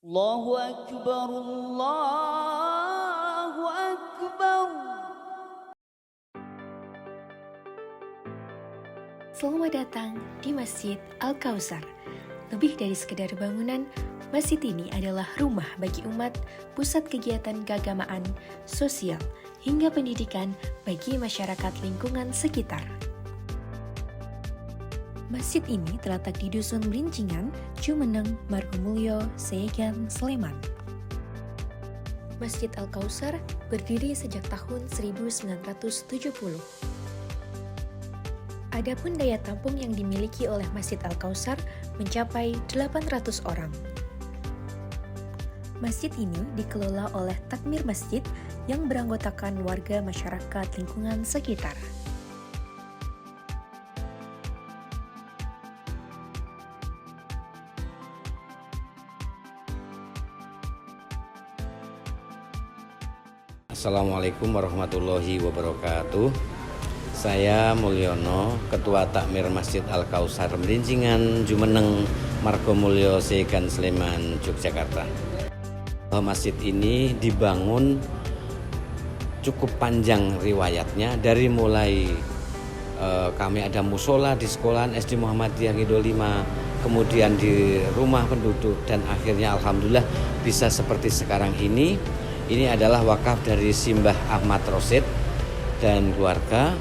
Allahu Akbar, Allahu Akbar. Selamat datang di Masjid Al-Kautsar. Lebih dari sekedar bangunan, masjid ini adalah rumah bagi umat, pusat kegiatan keagamaan, sosial, hingga pendidikan bagi masyarakat lingkungan sekitar. Masjid ini terletak di Dusun Melincingan, Jumeneng, Margomulyo, Seyegan, Sleman. Masjid Al-Kautsar berdiri sejak tahun 1970. Adapun daya tampung yang dimiliki oleh Masjid Al-Kautsar mencapai 800 orang. Masjid ini dikelola oleh Takmir Masjid yang beranggotakan warga masyarakat lingkungan sekitar. Assalamualaikum warahmatullahi wabarakatuh. Saya Mulyono, Ketua Takmir Masjid Al-Kautsar Melincingan, Jumeneng, Margomulyo, Seyegan, Sleman, Yogyakarta. Masjid ini dibangun cukup panjang riwayatnya, dari mulai kami ada musola di sekolahan SD Muhammadiyah Ngido 5, kemudian di rumah penduduk, dan akhirnya alhamdulillah bisa seperti sekarang ini. Ini adalah wakaf dari Simbah Ahmad Rosid dan keluarga.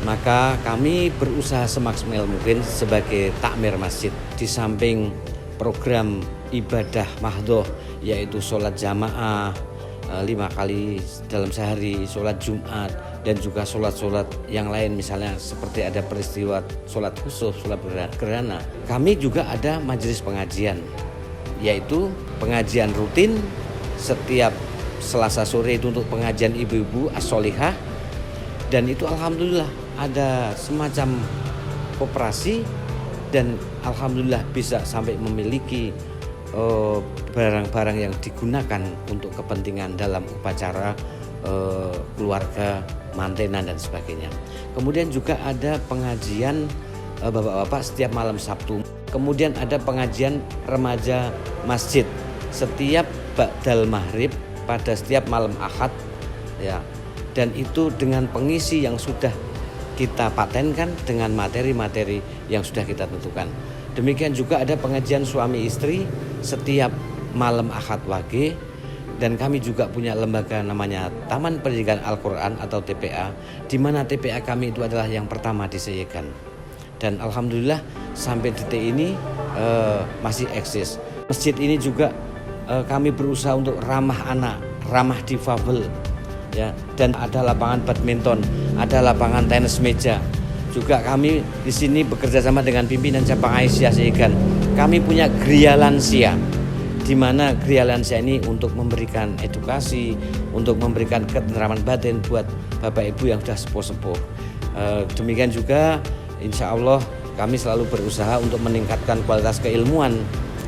Maka kami berusaha semaksimal mungkin sebagai takmir masjid. Di samping program ibadah mahdoh, yaitu sholat jamaah 5 kali dalam sehari, sholat Jumat, dan juga sholat-sholat yang lain, misalnya seperti ada peristiwa sholat khusus, sholat gerhana. Kami juga ada majelis pengajian, yaitu pengajian rutin setiap Selasa sore itu untuk pengajian ibu-ibu as-solihah, dan itu alhamdulillah ada semacam koperasi, dan alhamdulillah bisa sampai memiliki barang-barang yang digunakan untuk kepentingan dalam upacara keluarga, mantenan dan sebagainya. Kemudian juga ada pengajian bapak-bapak setiap malam Sabtu. Kemudian ada pengajian remaja masjid setiap ba'dal maghrib pada setiap malam Ahad, ya, dan itu dengan pengisi yang sudah kita patenkan dengan materi-materi yang sudah kita tentukan. Demikian juga ada pengajian suami istri setiap malam Ahad Wage, dan kami juga punya lembaga namanya Taman Pendidikan Al-Quran atau TPA, di mana TPA kami itu adalah yang pertama di Seyegan, dan alhamdulillah sampai detik ini masih eksis. Masjid ini juga kami berusaha untuk ramah anak, ramah difabel, ya, dan ada lapangan badminton, ada lapangan tenis meja. Juga kami di sini bekerja sama dengan pimpinan cabang Aisyah Seyegan. Kami punya Gria Lansia, di mana Gria Lansia ini untuk memberikan edukasi, untuk memberikan ketenteraman batin buat bapak ibu yang sudah sepuh-sepuh. Demikian juga insya Allah kami selalu berusaha untuk meningkatkan kualitas keilmuan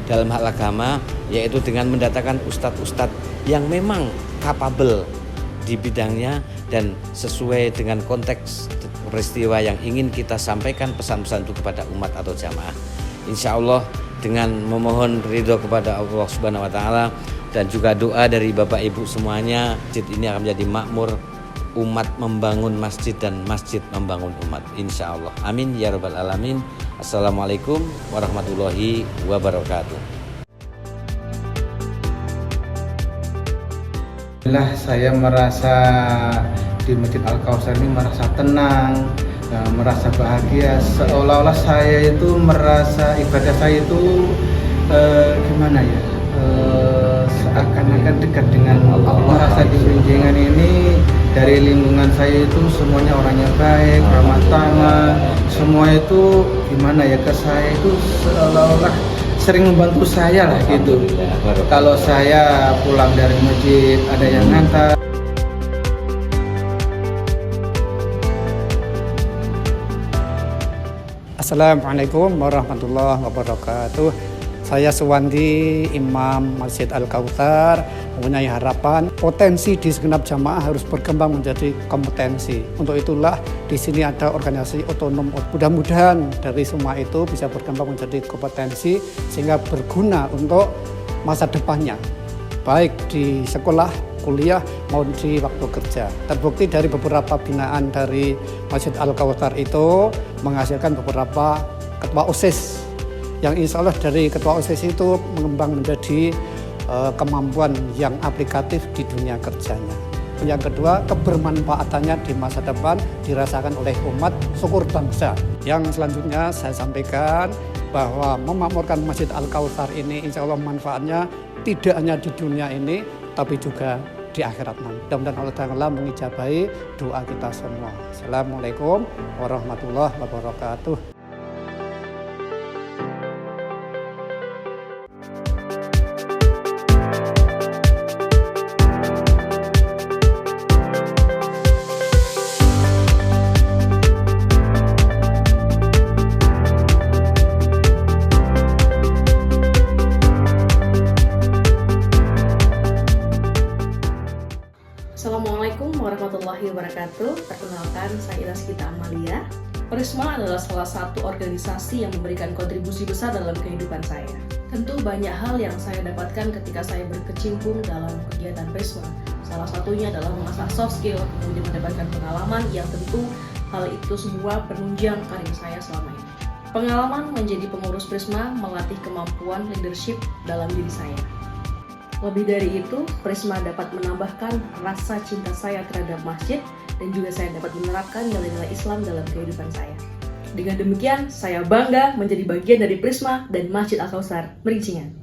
dalam hal agama, yaitu dengan mendatangkan ustadz-ustadz yang memang kapabel di bidangnya dan sesuai dengan konteks peristiwa yang ingin kita sampaikan pesan-pesan itu kepada umat atau jamaah. Insya Allah dengan memohon ridho kepada Allah Subhanahu Wa Taala dan juga doa dari Bapak Ibu semuanya, masjid ini akan menjadi makmur, umat membangun masjid dan masjid membangun umat, insya Allah. Amin ya rabbal alamin. Assalamualaikum warahmatullahi wabarakatuh. Saya merasa di Masjid Al-Kautsar ini merasa tenang, merasa bahagia, seolah-olah saya itu merasa ibadah saya itu gimana ya, seakan-akan dekat dengan Allah. Merasa di Melincingan ini dari lingkungan saya itu semuanya orangnya baik, ramah tamah, semua itu gimana ya, ke saya itu seolah-olah sering membantu saya lah gitu. Kalau saya pulang dari masjid ada yang ngantar. Assalamualaikum warahmatullahi wabarakatuh. Saya Suwandi, Imam Masjid Al-Kautsar, mempunyai harapan potensi di segenap jamaah harus berkembang menjadi kompetensi. Untuk itulah di sini ada organisasi otonom. Mudah-mudahan dari semua itu bisa berkembang menjadi kompetensi sehingga berguna untuk masa depannya, baik di sekolah, kuliah, maupun di waktu kerja. Terbukti dari beberapa binaan dari Masjid Al-Kautsar itu menghasilkan beberapa ketua OSIS, yang insya Allah dari ketua OSIS itu mengembang menjadi kemampuan yang aplikatif di dunia kerjanya. Yang kedua, kebermanfaatannya di masa depan dirasakan oleh umat syukur bangsa. Yang selanjutnya saya sampaikan bahwa memakmurkan Masjid Al-Kautsar ini insya Allah manfaatnya tidak hanya di dunia ini, tapi juga di akhirat nanti. Mudah-mudahan Allah Ta'ala mengijabahi doa kita semua. Assalamualaikum warahmatullahi wabarakatuh. Assalamualaikum warahmatullahi wabarakatuh. Perkenalkan, saya Ida Skita Amalia. Prisma adalah salah satu organisasi yang memberikan kontribusi besar dalam kehidupan saya. Tentu banyak hal yang saya dapatkan ketika saya berkecimpung dalam kegiatan Prisma. Salah satunya adalah mengasah soft skill, kemudian mendapatkan pengalaman yang tentu hal itu semua penunjang karir saya selama ini. Pengalaman menjadi pengurus Prisma melatih kemampuan leadership dalam diri saya. Lebih dari itu, Prisma dapat menambahkan rasa cinta saya terhadap masjid dan juga saya dapat menerapkan nilai-nilai Islam dalam kehidupan saya. Dengan demikian, saya bangga menjadi bagian dari Prisma dan Masjid Al-Kautsar Merincingan.